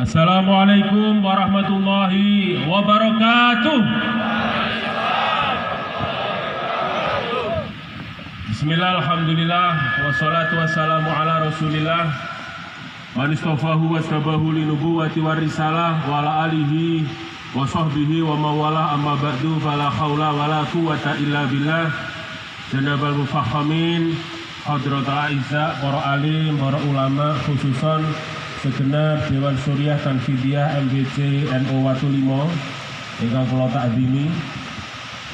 Assalamualaikum warahmatullahi wabarakatuh. Bismillah, alhamdulillah, wassalatu wassalamu ala rasulillah man istafahu wastabahu linubuwati warisalah wa ala alihi wa sahbihi wa mawalah amma ba'du fala khawla wa la quwata illa billah. Janabal mufakhamin hadrat a'izza, para alim, para ulama, khususan segenap Dewan Suriah Tanfidiyah MBC NU Watu Limo ingkang kula takzimi.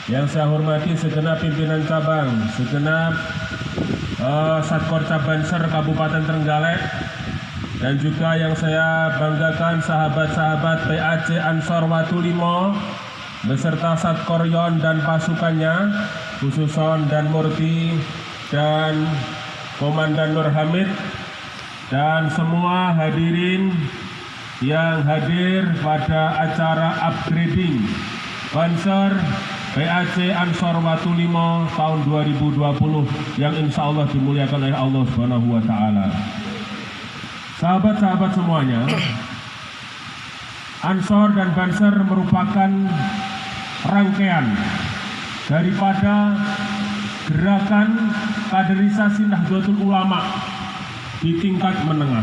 Yang saya hormati segenap pimpinan cabang, segenap Satkor Cabanser Kabupaten Trenggalek, dan juga yang saya banggakan sahabat-sahabat PAC Ansor Watu Limo beserta Satkor Yon dan pasukannya, khususon dan Murti dan Komandan Nur Hamid, dan semua hadirin yang hadir pada acara upgrading Banser PAC Ansor Watu Limo tahun 2020 yang insya Allah dimuliakan oleh Allah Subhanahu wa Ta'ala. Sahabat-sahabat semuanya, Ansor dan Banser merupakan rangkaian daripada gerakan kaderisasi Nahdlatul Ulama di tingkat menengah.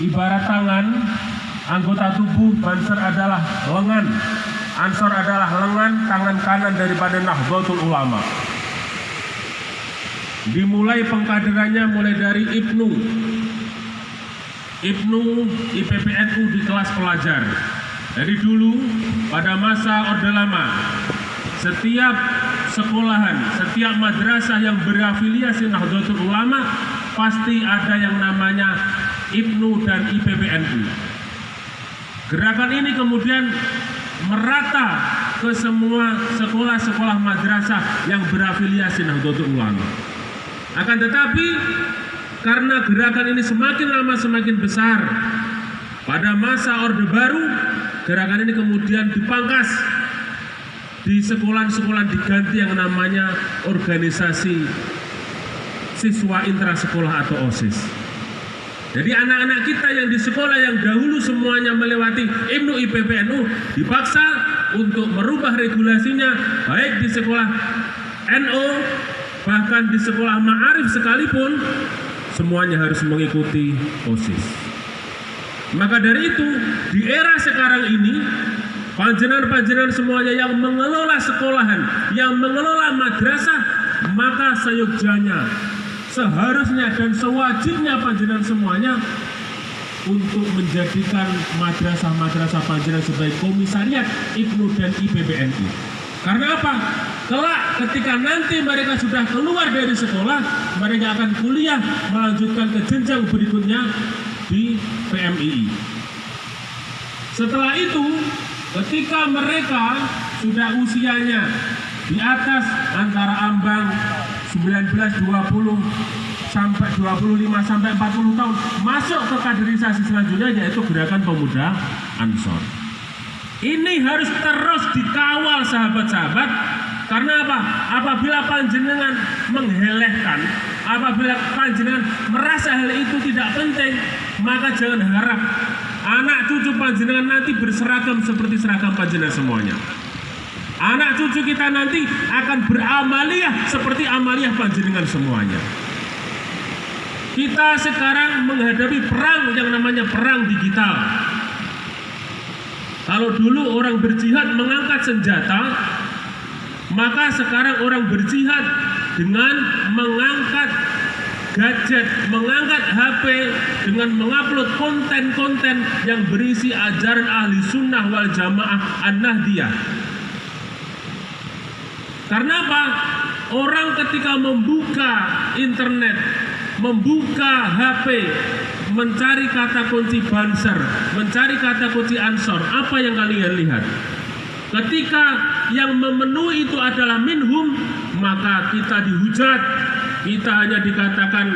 Ibarat tangan, anggota tubuh Banser adalah lengan, Ansor adalah lengan tangan kanan daripada Nahdlatul Ulama. Dimulai pengkaderannya mulai dari Ibnu IPPNU di kelas pelajar. Dari dulu pada masa Orde Lama, setiap sekolahan, setiap madrasah yang berafiliasi Nahdlatul Ulama pasti ada yang namanya Ibnu dan IPPNU. Gerakan ini kemudian merata ke semua sekolah-sekolah madrasah yang berafiliasi Nahdlatul Ulama. Akan tetapi karena gerakan ini semakin lama semakin besar, pada masa Orde Baru gerakan ini kemudian dipangkas. Di sekolah-sekolah diganti yang namanya organisasi siswa intrasekolah atau OSIS. Jadi anak-anak kita yang di sekolah yang dahulu semuanya melewati Ibnu IPPNU dipaksa untuk merubah regulasinya, baik di sekolah NU bahkan di sekolah Ma'arif sekalipun semuanya harus mengikuti OSIS. Maka dari itu di era sekarang ini panjenengan-panjenengan semuanya yang mengelola sekolahan, yang mengelola madrasah, maka seyogyanya, seharusnya dan sewajibnya panjenengan semuanya untuk menjadikan madrasah-madrasah panjenengan sebagai komisariat Ibnu dan IPPNU. Karena apa? Kelak ketika nanti mereka sudah keluar dari sekolah, mereka akan kuliah melanjutkan ke jenjang berikutnya di PMII. Setelah itu, ketika mereka sudah usianya di atas antara ambang 19, 20 sampai 25 sampai 40 tahun, masuk ke kaderisasi selanjutnya yaitu gerakan pemuda Ansor. Ini harus terus dikawal sahabat-sahabat, karena apa? Apabila panjenengan menghelehkan, apabila panjenengan merasa hal itu tidak penting, maka jangan harap anak cucu panjenengan nanti berseragam seperti seragam panjenengan semuanya. Anak cucu kita nanti akan beramaliah seperti amaliah panjenengan semuanya. Kita sekarang menghadapi perang yang namanya perang digital. Kalau dulu orang berjihad mengangkat senjata, maka sekarang orang berjihad dengan mengangkat gadget, mengangkat HP, dengan mengupload konten-konten yang berisi ajaran ahli sunnah wal jamaah an-nahdiyah. Karena apa? Orang ketika membuka internet, membuka HP, mencari kata kunci Banser, mencari kata kunci Ansor, apa yang kalian lihat? Ketika yang memenuhi itu adalah minhum, maka kita dihujat. Kita hanya dikatakan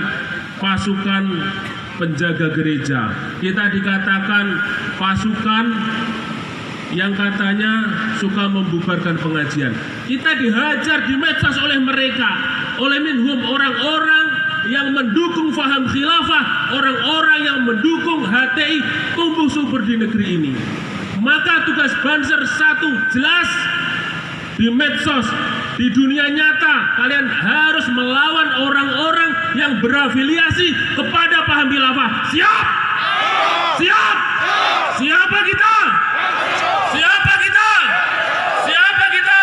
pasukan penjaga gereja, kita dikatakan pasukan yang katanya suka membubarkan pengajian. Kita dihajar di medsos oleh mereka, oleh minhum, orang-orang yang mendukung faham khilafah, orang-orang yang mendukung HTI tumbuh subur di negeri ini. Maka tugas Banser satu, jelas di medsos, di dunia nyata kalian harus melawan orang-orang yang berafiliasi kepada paham khilafah. Siap? Siap? Siapa kita? Siapa kita? Siapa kita?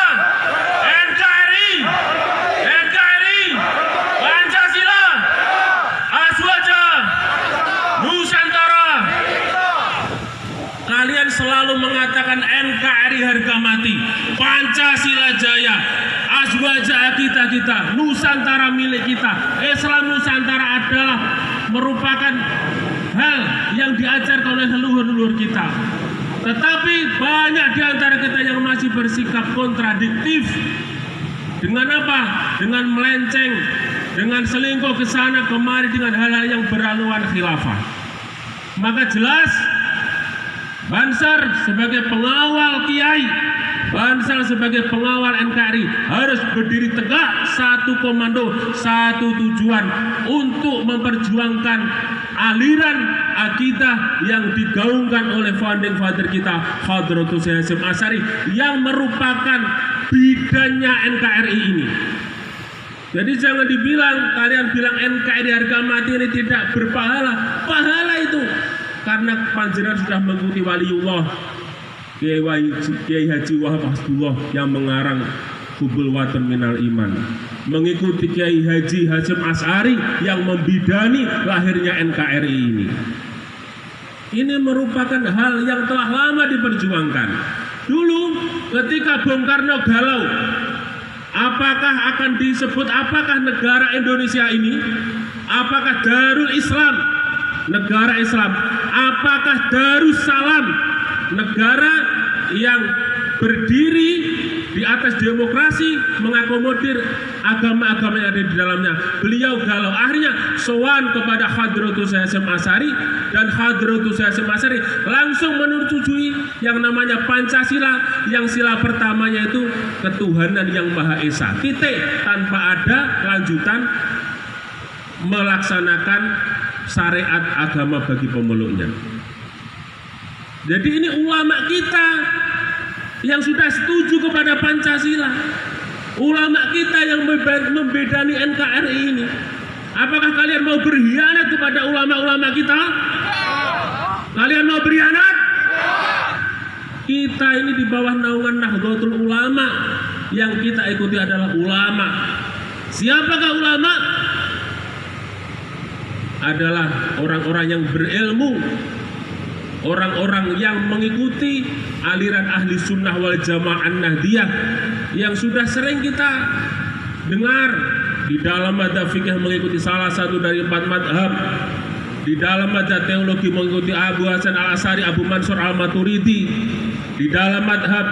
NKRI, NKRI, Pancasila, Aswaja, Nusantara. Kalian selalu mengatakan NKRI harga mati, Pancasila jaya, Aswaja kita, Nusantara milik kita. Islam Nusantara adalah merupakan hal yang diajarkan oleh leluhur-leluhur kita. Tetapi banyak di antara kita yang masih bersikap kontradiktif. Dengan apa? Dengan melenceng, dengan selingkuh ke sana kemari dengan hal-hal yang berhaluan khilafah. Maka jelas Banser sebagai pengawal kiai, Banser sebagai pengawal NKRI harus berdiri tegak, satu komando, satu tujuan untuk memperjuangkan aliran akidah yang digaungkan oleh founding father kita Hadratus Syekh Hasyim Asy'ari yang merupakan bidannya NKRI ini. Jadi jangan dibilang, kalian bilang NKRI harga mati ini tidak berpahala. Pahala itu karena panjenengan sudah mengikuti waliullah Kiai Haji Wahab Hasbullah yang mengarang Hubul Watan Minal Iman, mengikuti Kiai Haji Hasyim Asy'ari yang membidani lahirnya NKRI ini. Ini merupakan hal yang telah lama diperjuangkan. Dulu ketika Bung Karno galau, apakah akan disebut apakah negara Indonesia ini, apakah Darul Islam, negara Islam, apakah Darussalam, negara yang berdiri di atas demokrasi, mengakomodir agama-agama yang ada di dalamnya. Beliau galau, akhirnya sowan kepada Hadratus Syekh Hasyim Asy'ari, dan Hadratus Syekh Hasyim Asy'ari langsung menyetujui yang namanya Pancasila, yang sila pertamanya itu ketuhanan yang Maha Esa, titik, tanpa ada lanjutan melaksanakan syariat agama bagi pemeluknya. Jadi ini ulama kita yang sudah setuju kepada Pancasila, ulama kita yang membedani NKRI ini. Apakah kalian mau berkhianat kepada ulama-ulama kita? Kalian mau berkhianat? Kita ini di bawah naungan Nahdlatul Ulama, yang kita ikuti adalah ulama. Siapakah ulama? Adalah orang-orang yang berilmu, orang-orang yang mengikuti aliran ahli sunnah wal jamaah Nahdiyah yang sudah sering kita dengar di dalam madzhab fikih mengikuti salah satu dari 4 madhab, di dalam madzhab teologi mengikuti Abu Hasan Al-Asy'ari, Abu Mansur Al-Maturidi, di dalam madhab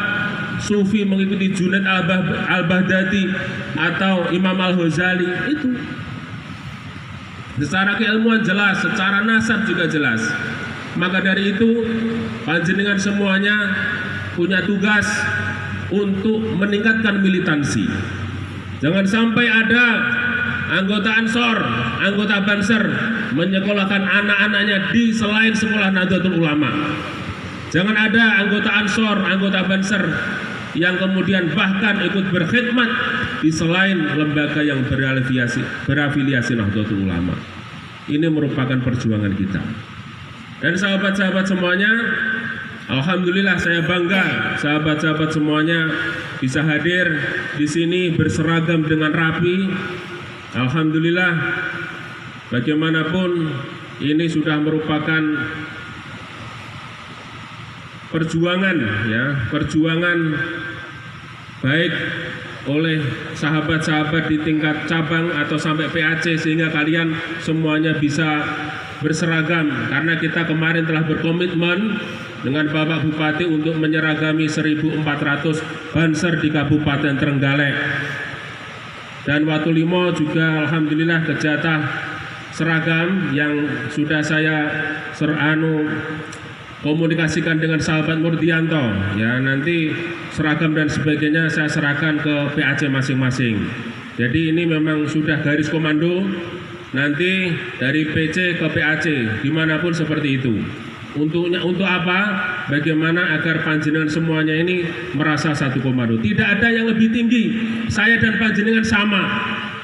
sufi mengikuti Junaid Al-Baghdadi atau Imam Al-Ghazali. Itu secara keilmuan jelas, secara nasab juga jelas. Maka dari itu panjenengan semuanya punya tugas untuk meningkatkan militansi. Jangan sampai ada anggota Ansor, anggota Banser menyekolahkan anak-anaknya di selain sekolah Nahdlatul Ulama. Jangan ada anggota Ansor, anggota Banser yang kemudian bahkan ikut berkhidmat di selain lembaga yang berafiliasi Nahdlatul Ulama. Ini merupakan perjuangan kita. Dan sahabat-sahabat semuanya, alhamdulillah saya bangga sahabat-sahabat semuanya bisa hadir di sini berseragam dengan rapi. Alhamdulillah, bagaimanapun ini sudah merupakan perjuangan, ya, perjuangan baik oleh sahabat-sahabat di tingkat cabang atau sampai PAC, sehingga kalian semuanya bisa berseragam, karena kita kemarin telah berkomitmen dengan Bapak Bupati untuk menyeragami 1.400 Banser di Kabupaten Trenggalek. Dan Watulimo juga alhamdulillah kejatah seragam yang sudah saya komunikasikan dengan sahabat Murdianto. Ya, nanti seragam dan sebagainya saya serahkan ke PAC masing-masing. Jadi ini memang sudah garis komando nanti dari PC ke PAC dimanapun seperti itu. Untuk apa? Bagaimana agar panjenengan semuanya ini merasa satu komando. Tidak ada yang lebih tinggi. Saya dan panjenengan sama.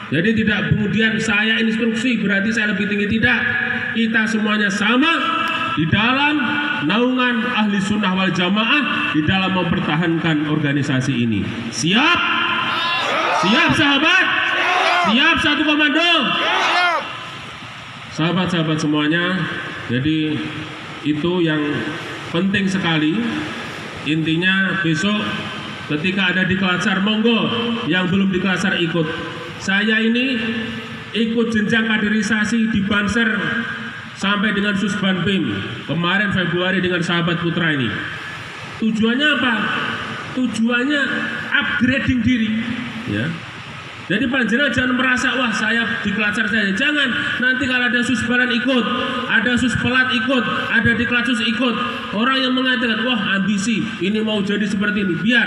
Jadi tidak kemudian saya instruksi berarti saya lebih tinggi. Tidak. Kita semuanya sama di dalam naungan ahli sunnah wal jamaah di dalam mempertahankan organisasi ini. Siap? Siap sahabat? Siap satu komando? Sahabat-sahabat semuanya, jadi itu yang penting sekali. Intinya besok ketika ada di Kelasar, monggo yang belum di Kelasar ikut. Saya ini ikut jenjang kaderisasi di Banser sampai dengan Susban PIM kemarin Februari dengan sahabat putra ini. Tujuannya apa? Tujuannya upgrading diri, ya. Jadi panjenengan jangan merasa wah saya di Kelasar saja. Jangan, nanti kalau ada Susbalan ikut, ada Suspelat ikut, ada di Kelatsus ikut. Orang yang mengatakan wah ambisi ini mau jadi seperti ini, biar.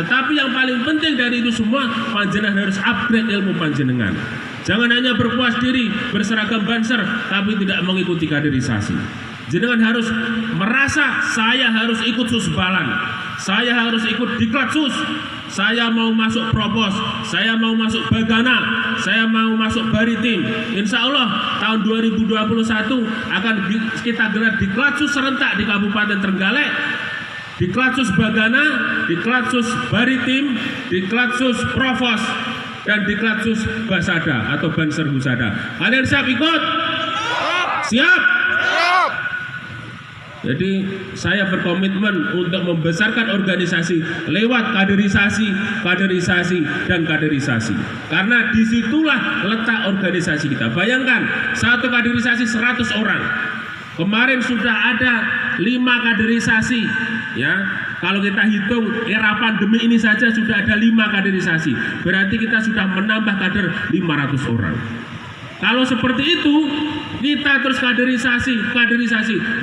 Tetapi yang paling penting dari itu semua, panjenengan harus upgrade ilmu panjenengan. Jangan hanya berpuas diri berseragam Banser tapi tidak mengikuti kaderisasi. Jenengan harus merasa saya harus ikut Susbalan, saya harus ikut Diklatsus, saya mau masuk Propos, saya mau masuk Bagana, saya mau masuk Baritim. Insya Allah tahun 2021 akan kita gelar Diklatsus serentak di Kabupaten Trenggalek, Diklatsus Bagana, Diklatsus Baritim, Diklatsus Provos, dan Diklatsus Basada atau Banser Husada. Kalian siap ikut? Siap? Jadi saya berkomitmen untuk membesarkan organisasi lewat kaderisasi, dan kaderisasi. Karena disitulah letak organisasi kita. Bayangkan satu kaderisasi 100 orang. Kemarin sudah ada 5 kaderisasi, ya. Kalau kita hitung era pandemi ini saja sudah ada 5 kaderisasi. Berarti kita sudah menambah kader 500 orang. Kalau seperti itu kita terus kaderisasi,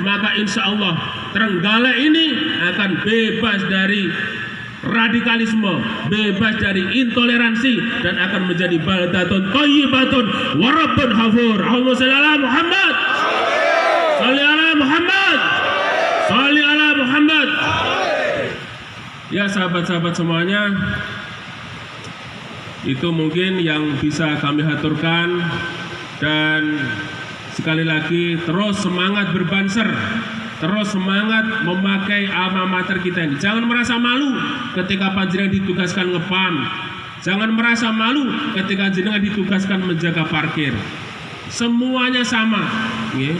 maka insya Allah Trenggalek ini akan bebas dari radikalisme, bebas dari intoleransi, dan akan menjadi baldatun thayyibatun wa rabbun ghafur. Allahumma shalli ala Muhammad. Shalli ala Muhammad. Shalli ala Muhammad. Ya sahabat-sahabat semuanya, itu mungkin yang bisa kami haturkan. Dan sekali lagi terus semangat berbanser, terus semangat memakai alma mater kita ini. Jangan merasa malu ketika panjenengan ditugaskan ngepam, jangan merasa malu ketika jenengan ditugaskan menjaga parkir. Semuanya sama, ya.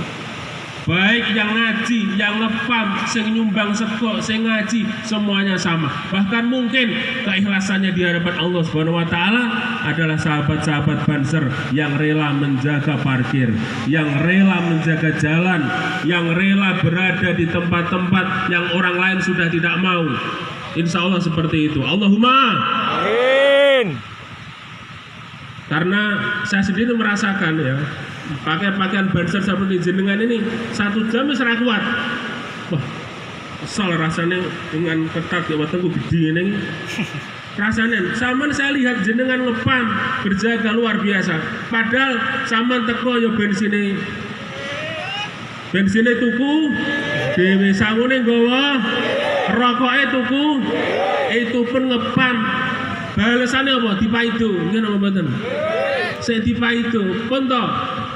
Baik yang ngaji, yang ngepam, sing nyumbang sego, sing ngaji, semuanya sama. Bahkan mungkin keikhlasannya di hadapan Allah Subhanahu wa taala adalah sahabat-sahabat Banser yang rela menjaga parkir, yang rela menjaga jalan, yang rela berada di tempat-tempat yang orang lain sudah tidak mau. Insya Allah seperti itu. Allahumma amin. Karena saya sendiri merasakan, ya, pakai pakaian Banser seperti jenengan ini 1 jam wis ra kuat. Wah, kesel rasanya dengan ketat ya wetengku gede ini. Rasanya saman saya lihat jenengan ngepam berjaga luar biasa. Padahal saman teko ya bensinnya tuku, dhewe sangune nggawa, rokoknya tuku, itu pun ngepam. Balasannya apa? Dipaido, ngene apa mboten? Saya dipaido, pun toh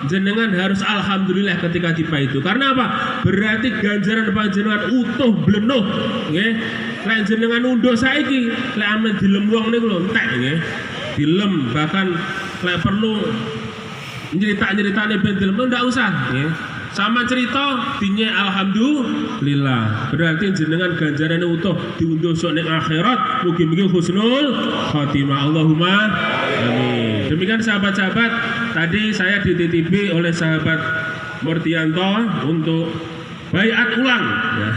jenengan harus alhamdulillah ketika dipaido. Karena apa? Berarti ganjaran panjenengan utuh blenuh, nggih. Lek jenengan unduh saiki, lek amen dilem wong niku lho entek nggih. Dilem, bahkan lek perlu nyerita-nyeritane ben dilem ndak usah, nggih. Sama cerita dinye alhamdulillah. Berarti jenengan ganjarane utuh diunduh sok ning akhirat. Mugi-mugi husnul khotimah. Allahumma amin. Demikian sahabat-sahabat, tadi saya dititipi oleh sahabat Murtianto untuk baiat ulang, ya.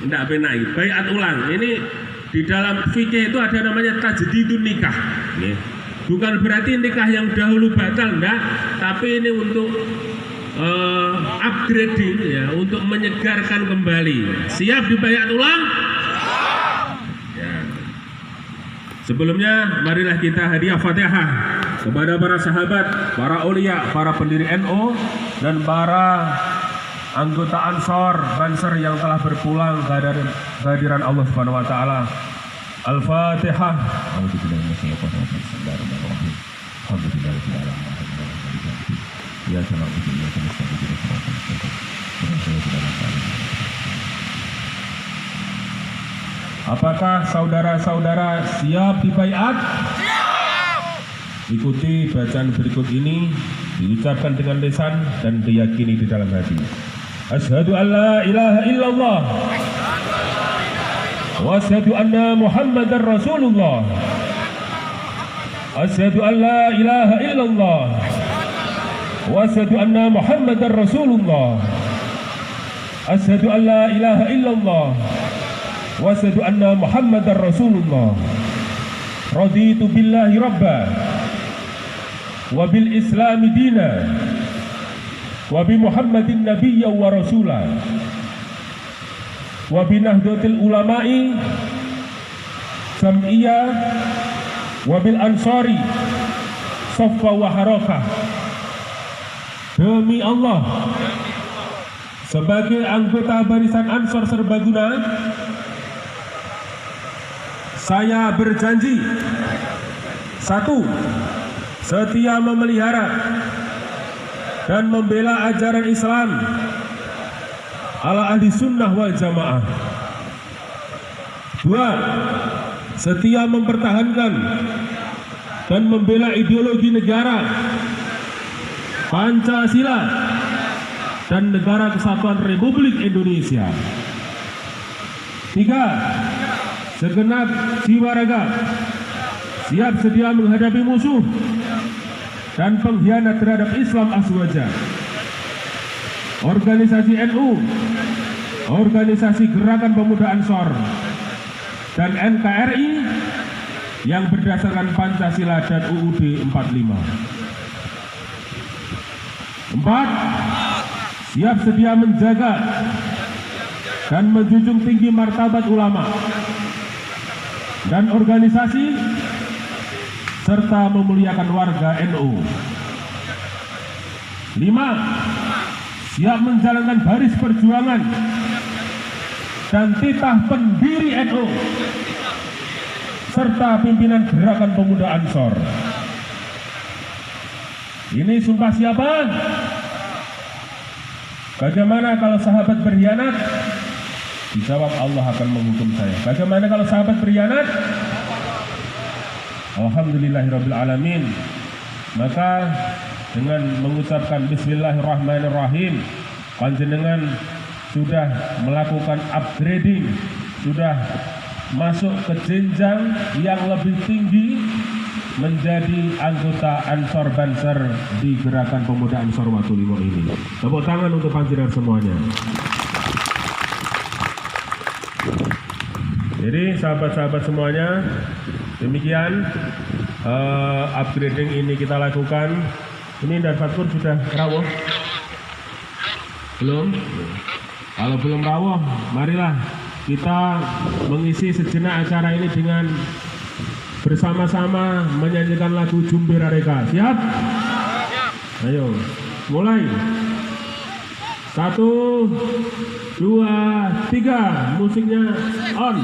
Tidak penai, baiat ulang. Ini di dalam fikih itu ada namanya tajdidun nikah, ya. Bukan berarti nikah yang dahulu batal, enggak, tapi ini untuk upgrading, ya, untuk menyegarkan kembali. Siap dibaiat ulang? Ya. Sebelumnya, marilah kita hadiah Fatihah kepada para sahabat, para aulia, para pendiri NU, dan para anggota Ansor Banser yang telah berpulang kehadiran Allah Subhanahu wa taala. Al-Fatihah. Apakah saudara-saudara siap dibaiat? Ikuti bacaan berikut ini, diucapkan dengan lisan dan diyakini di dalam hati. Asyhadu an la ilaha illallah wa asyhadu anna Muhammadar Rasulullah. Asyhadu an la ilaha illallah wa asyhadu anna Muhammadar Rasulullah. Asyhadu an la ilaha illallah wa asyhadu anna Muhammadar Rasulullah. Raditu billahi rabba wa bil islami dina wa bi Muhammadin nabiyya wa rasula wa bi nahdlatil ulama'i sam'iyah wa bil ansari saffa wa harakah. Demi Allah, sebagai anggota barisan Ansor Serbaguna, saya berjanji: 1. Setia memelihara dan membela ajaran Islam ala ahli sunnah wal jamaah. 2. Setia mempertahankan dan membela ideologi negara Pancasila dan Negara Kesatuan Republik Indonesia. 3. Segenap jiwa raga siap sedia menghadapi musuh dan pengkhianat terhadap Islam aswaja. Organisasi NU, Organisasi Gerakan Pemuda Ansor, dan NKRI yang berdasarkan Pancasila dan UUD 45. 4. Siap sedia menjaga dan menjunjung tinggi martabat ulama dan organisasi serta memuliakan warga NU. 5. Siap menjalankan baris perjuangan dan titah pendiri NU serta pimpinan Gerakan Pemuda Ansor. Ini sumpah siapa? Bagaimana kalau sahabat berkhianat? Dijawab, Allah akan menghukum saya. Bagaimana kalau sahabat berkhianat? Alhamdulillahirabbil alamin. Maka dengan mengucapkan bismillahirrahmanirrahim, panjenengan sudah melakukan upgrading, sudah masuk ke jenjang yang lebih tinggi menjadi anggota Ansor Banser di Gerakan Pemuda Ansor Watulimo ini. Tepuk tangan untuk panjenengan semuanya. Jadi sahabat-sahabat semuanya, demikian upgrading ini kita lakukan. Ini dan Fatkur sudah rawuh? Belum? Kalau belum rawuh, marilah kita mengisi sejenak acara ini dengan bersama-sama menyanyikan lagu Jumbera Reka. Siap? Ayo, mulai. 1, 2, 3, musiknya on.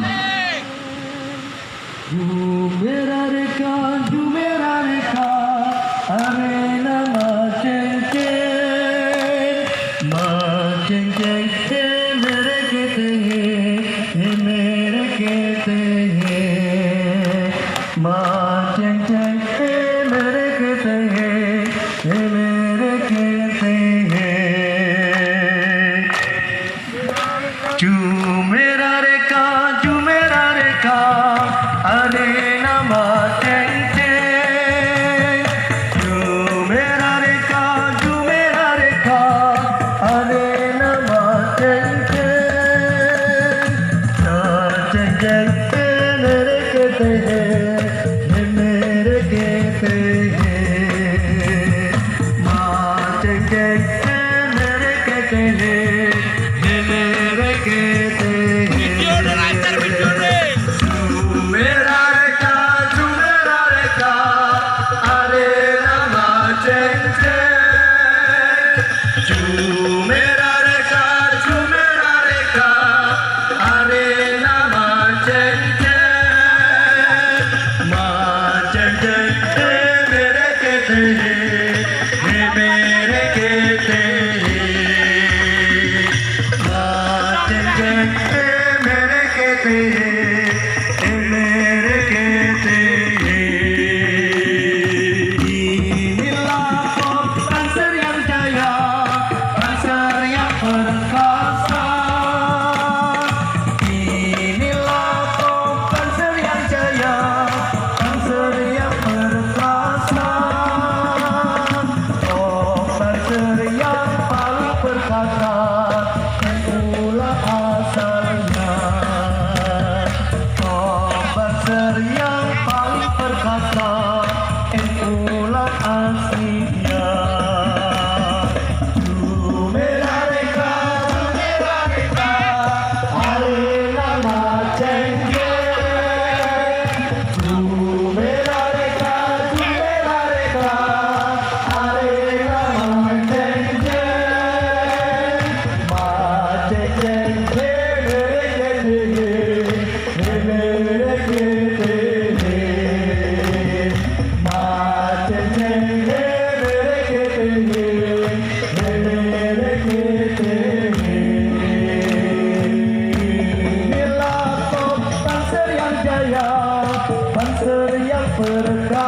Jumbera Reka, arena maceng-ceng, mere kete maceng-ceng, mere kete Jumbera Reka, arena maceng-ceng. Jumbera Reka, arena maceng-ceng. Maceng-ceng, mere kete maceng-ceng, mere kete Jumbera Reka,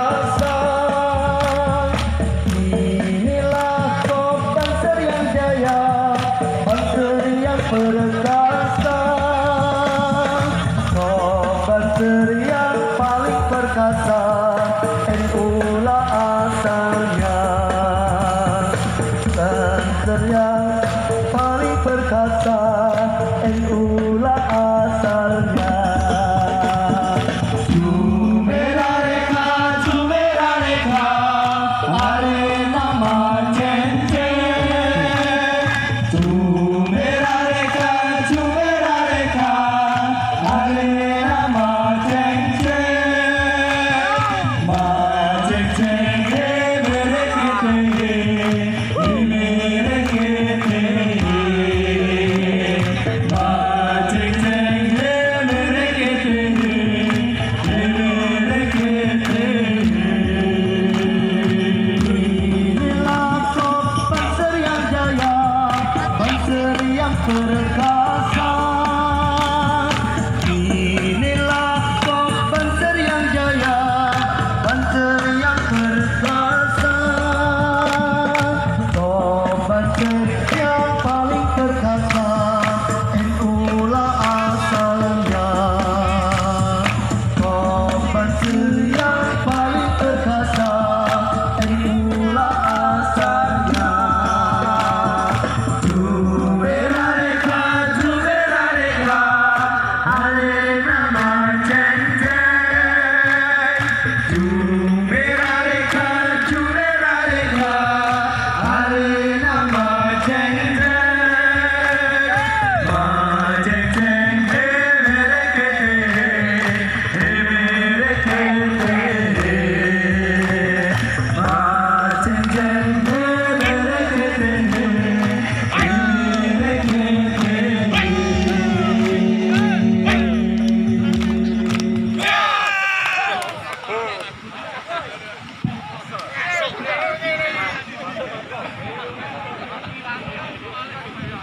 Asa